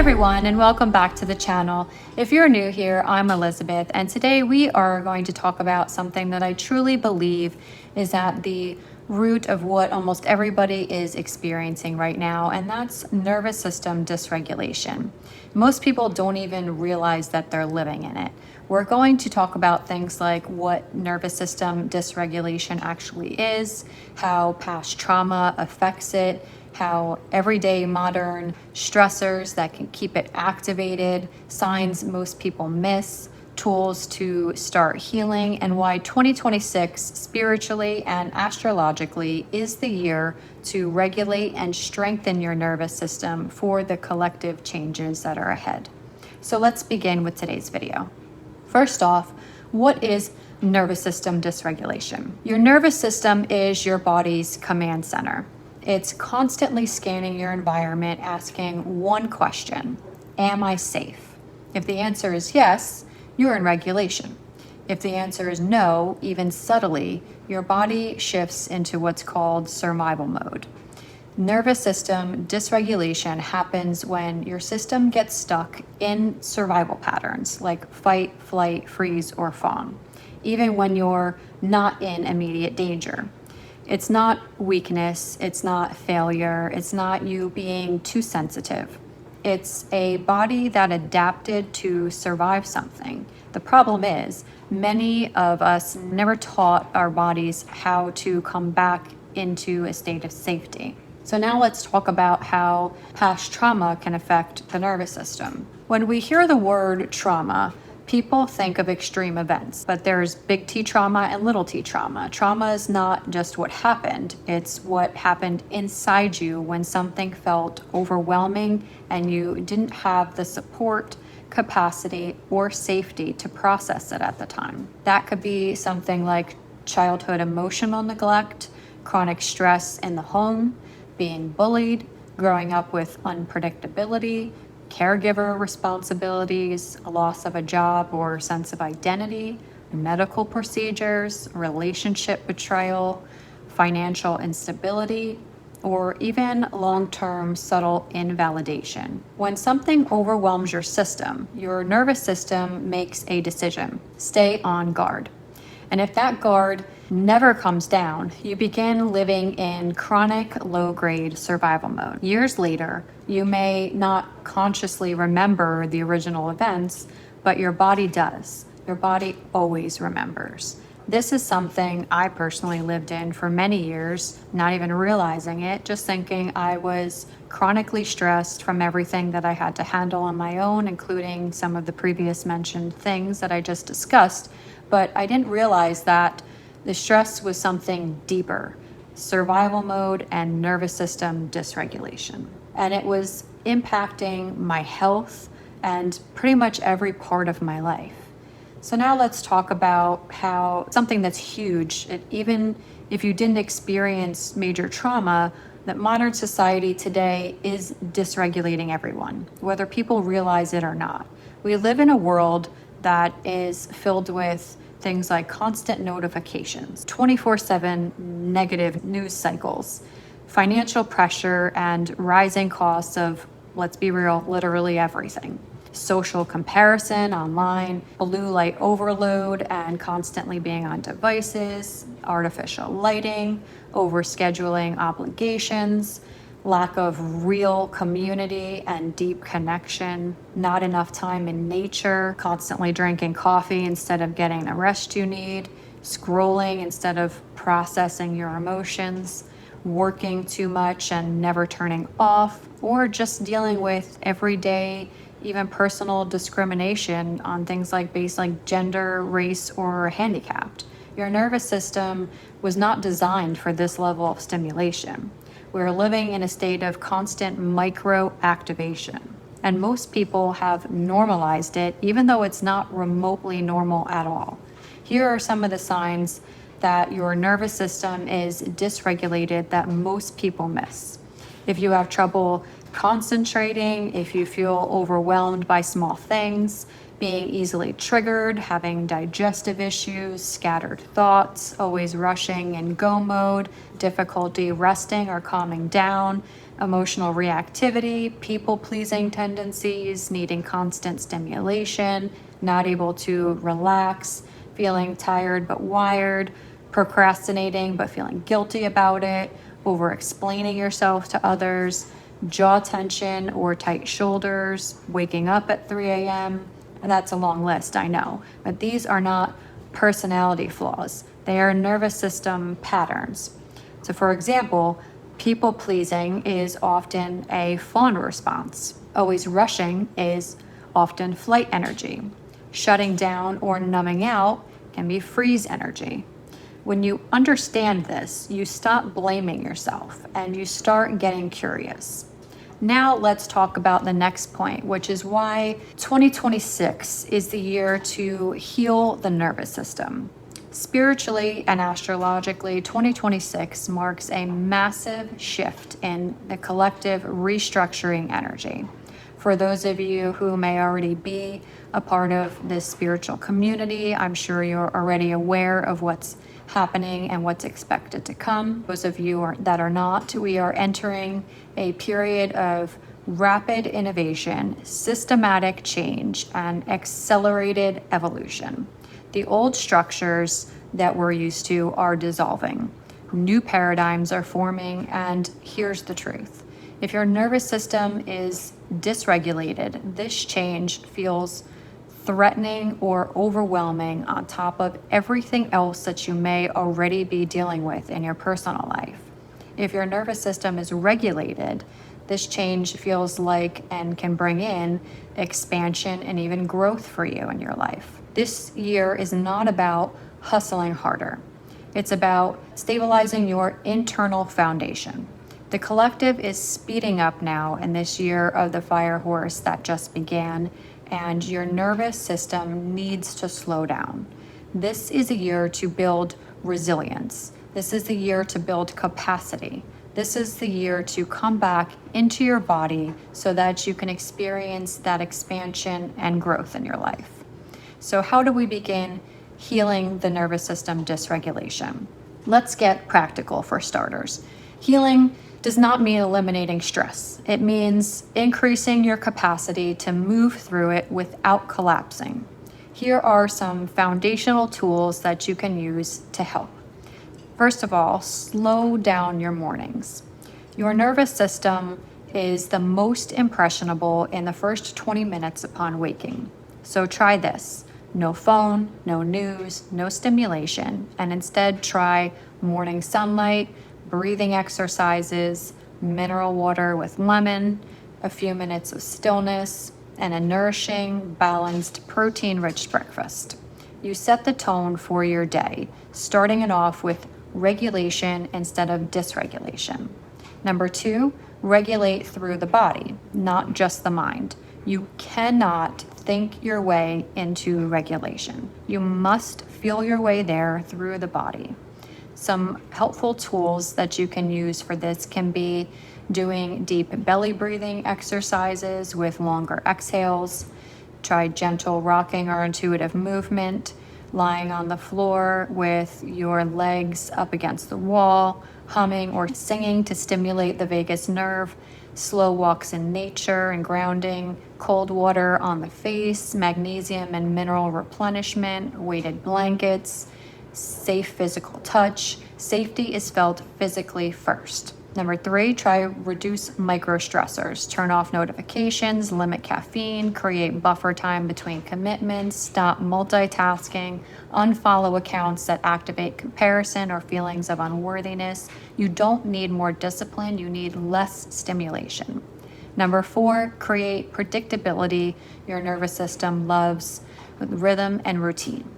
everyone, and welcome back to the channel. If you're new here, I'm Elizabeth, and today we are going to talk about something that I truly believe is at the root of what almost everybody is experiencing right now, and that's nervous system dysregulation. Most people don't even realize that they're living in it. We're going to talk about things like what nervous system dysregulation actually is, how past trauma affects it, how everyday modern stressors that can keep it activated, signs most people miss, tools to start healing, and why 2026 spiritually and astrologically is the year to regulate and strengthen your nervous system for the collective changes that are ahead. So let's begin with today's video. First off, what is nervous system dysregulation? Your nervous system is your body's command center. It's constantly scanning your environment, asking one question: am I safe? If the answer is yes, you're in regulation. If the answer is no, even subtly, your body shifts into what's called survival mode. Nervous system dysregulation happens when your system gets stuck in survival patterns like fight, flight, freeze, or fawn, even when you're not in immediate danger. It's not weakness, it's not failure, it's not you being too sensitive. It's a body that adapted to survive something. The problem is, many of us never taught our bodies how to come back into a state of safety. So now let's talk about how past trauma can affect the nervous system. When we hear the word trauma, people think of extreme events, but there's big T trauma and little t trauma. Trauma is not just what happened, it's what happened inside you when something felt overwhelming and you didn't have the support, capacity, or safety to process it at the time. That could be something like childhood emotional neglect, chronic stress in the home, being bullied, growing up with unpredictability, caregiver responsibilities, a loss of a job or sense of identity, medical procedures, relationship betrayal, financial instability, or even long-term subtle invalidation. When something overwhelms your system, your nervous system makes a decision: stay on guard. And if that guard never comes down, you begin living in chronic low-grade survival mode. Years later, you may not consciously remember the original events, but your body does. Your body always remembers. This is something I personally lived in for many years, not even realizing it, just thinking I was chronically stressed from everything that I had to handle on my own, including some of the previous mentioned things that I just discussed. But I didn't realize that the stress was something deeper: survival mode and nervous system dysregulation. And it was impacting my health and pretty much every part of my life. So now let's talk about how something that's huge, even if you didn't experience major trauma, that modern society today is dysregulating everyone, whether people realize it or not. We live in a world that is filled with things like constant notifications, 24/7 negative news cycles, financial pressure, and rising costs of, let's be real, literally everything. Social comparison online, blue light overload, and constantly being on devices, artificial lighting, overscheduling obligations, lack of real community and deep connection, not enough time in nature, constantly drinking coffee instead of getting the rest you need, scrolling instead of processing your emotions, working too much and never turning off, or just dealing with everyday, even personal discrimination on things like based like gender, race, or handicapped. Your nervous system was not designed for this level of stimulation. We're living in a state of constant micro activation, and most people have normalized it, even though it's not remotely normal at all. Here are some of the signs that your nervous system is dysregulated that most people miss. If you have trouble concentrating, if you feel overwhelmed by small things, being easily triggered, having digestive issues, scattered thoughts, always rushing in go mode, difficulty resting or calming down, emotional reactivity, people-pleasing tendencies, needing constant stimulation, not able to relax, feeling tired but wired, procrastinating but feeling guilty about it, over-explaining yourself to others, jaw tension or tight shoulders, waking up at 3 a.m. And that's a long list, I know, but these are not personality flaws. They are nervous system patterns. So for example, people pleasing is often a fawn response. Always rushing is often flight energy. Shutting down or numbing out can be freeze energy. When you understand this, you stop blaming yourself and you start getting curious. Now let's talk about the next point, which is why 2026 is the year to heal the nervous system. Spiritually and astrologically, 2026 marks a massive shift in the collective restructuring energy. For those of you who may already be a part of this spiritual community, I'm sure you're already aware of what's happening and what's expected to come. Those of you that are not, we are entering a period of rapid innovation, systematic change, and accelerated evolution. The old structures that we're used to are dissolving. New paradigms are forming, and here's the truth. If your nervous system is dysregulated, this change feels threatening or overwhelming on top of everything else that you may already be dealing with in your personal life. If your nervous system is regulated, this change feels like and can bring in expansion and even growth for you in your life. This year is not about hustling harder. It's about stabilizing your internal foundation. The collective is speeding up now in this year of the fire horse that just began, and your nervous system needs to slow down. This is a year to build resilience. This is the year to build capacity. This is the year to come back into your body so that you can experience that expansion and growth in your life. So how do we begin healing the nervous system dysregulation? Let's get practical for starters. Healing does not mean eliminating stress. It means increasing your capacity to move through it without collapsing. Here are some foundational tools that you can use to help. First of all, slow down your mornings. Your nervous system is the most impressionable in the first 20 minutes upon waking. So try this. No phone, no news, no stimulation, and instead try morning sunlight, breathing exercises, mineral water with lemon, a few minutes of stillness, and a nourishing, balanced, protein-rich breakfast. You set the tone for your day, starting it off with regulation instead of dysregulation. Number 2, regulate through the body, not just the mind. You cannot think your way into regulation. You must feel your way there through the body. Some helpful tools that you can use for this can be doing deep belly breathing exercises with longer exhales. Try gentle rocking or intuitive movement, lying on the floor with your legs up against the wall, humming or singing to stimulate the vagus nerve, slow walks in nature and grounding, cold water on the face, magnesium and mineral replenishment, weighted blankets, safe physical touch. Safety is felt physically first. Number 3, try reduce micro stressors. Turn off notifications, limit caffeine, create buffer time between commitments, stop multitasking, unfollow accounts that activate comparison or feelings of unworthiness. You don't need more discipline, you need less stimulation. Number 4, create predictability. Your nervous system loves rhythm and routine.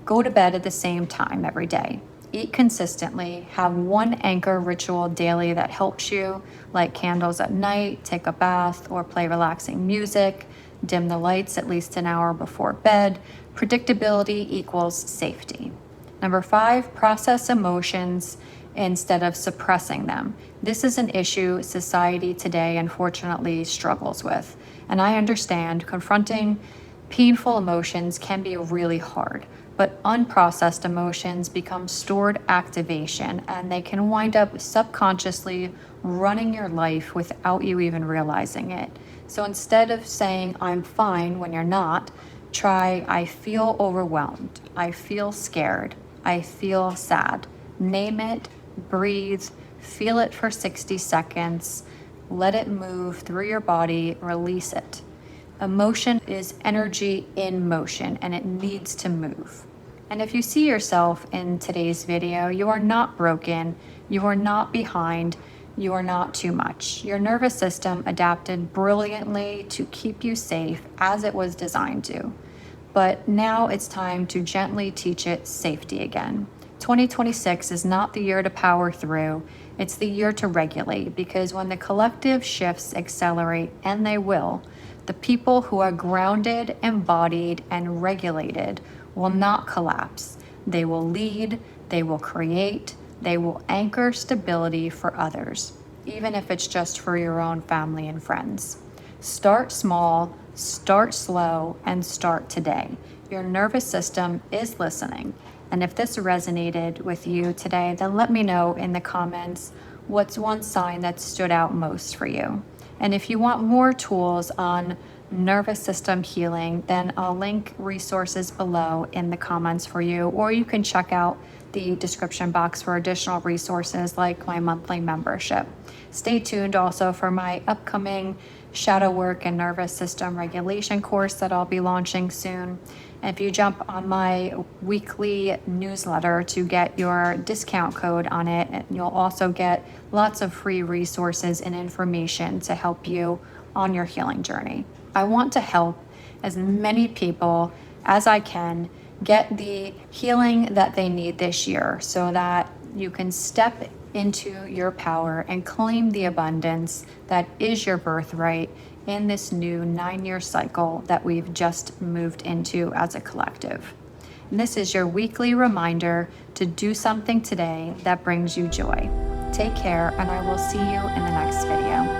Go to bed at the same time every day. Eat consistently. Have one anchor ritual daily that helps you, like candles at night, take a bath, or play relaxing music. Dim the lights at least an hour before bed. Predictability equals safety. Number 5, process emotions instead of suppressing them. This is an issue society today unfortunately struggles with. And I understand confronting Painful emotions can be really hard, but unprocessed emotions become stored activation and they can wind up subconsciously running your life without you even realizing it. So instead of saying, I'm fine when you're not, try, I feel overwhelmed, I feel scared, I feel sad. Name it, breathe, feel it for 60 seconds, let it move through your body, release it. Emotion is energy in motion and it needs to move. And if you see yourself in today's video, you are not broken, you are not behind, you are not too much. Your nervous system adapted brilliantly to keep you safe as it was designed to. But now it's time to gently teach it safety again. 2026 is not the year to power through, it's the year to regulate, because when the collective shifts accelerate, and they will, the people who are grounded, embodied, and regulated will not collapse. They will lead, they will create, they will anchor stability for others, even if it's just for your own family and friends. Start small, start slow, and start today. Your nervous system is listening. And if this resonated with you today, then let me know in the comments what's one sign that stood out most for you. And if you want more tools on nervous system healing, then I'll link resources below in the comments for you, or you can check out the description box for additional resources like my monthly membership. Stay tuned also for my upcoming shadow work and nervous system regulation course that I'll be launching soon. And if you jump on my weekly newsletter to get your discount code on it, you'll also get lots of free resources and information to help you on your healing journey. I want to help as many people as I can get the healing that they need this year so that you can step into your power and claim the abundance that is your birthright in this new 9-year cycle that we've just moved into as a collective. And this is your weekly reminder to do something today that brings you joy. Take care, and I will see you in the next video.